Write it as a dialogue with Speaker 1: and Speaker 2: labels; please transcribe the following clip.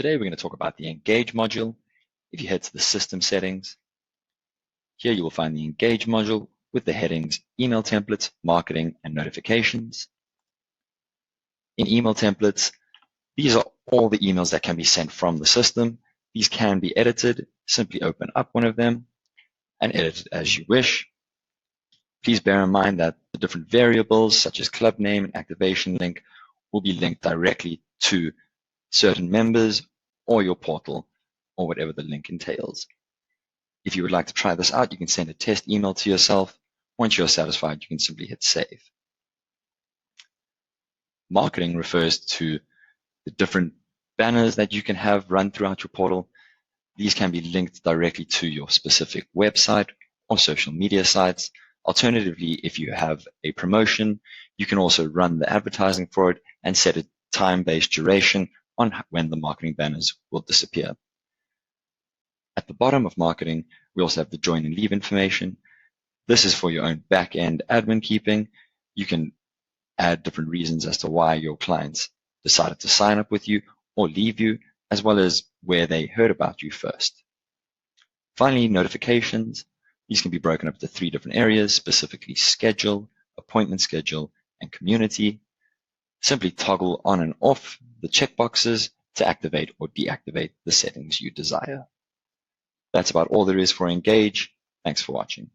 Speaker 1: Today we're going to talk about the Engage module. If you head to the System Settings, here you will find the Engage module with the headings Email Templates, Marketing, and Notifications. In Email Templates, these are all the emails that can be sent from the system. These can be edited. Simply open up one of them and edit it as you wish. Please bear in mind that the different variables such as club name and activation link will be linked directly to certain members or your portal or whatever the link entails. If you would like to try this out, you can send a test email to yourself. Once you're satisfied, you can simply hit save. Marketing refers to the different banners that you can have run throughout your portal. These can be linked directly to your specific website or social media sites. Alternatively, if you have a promotion, you can also run the advertising for it and set a time-based duration on when the marketing banners will disappear. At the bottom of marketing, we also have the join and leave information. This is for your own back-end admin keeping. You can add different reasons as to why your clients decided to sign up with you or leave you, as well as where they heard about you first. Finally, notifications. These can be broken up into 3 different areas, specifically schedule, appointment schedule, and community. Simply toggle on and off the checkboxes to activate or deactivate the settings you desire. That's about all there is for Engage. Thanks for watching.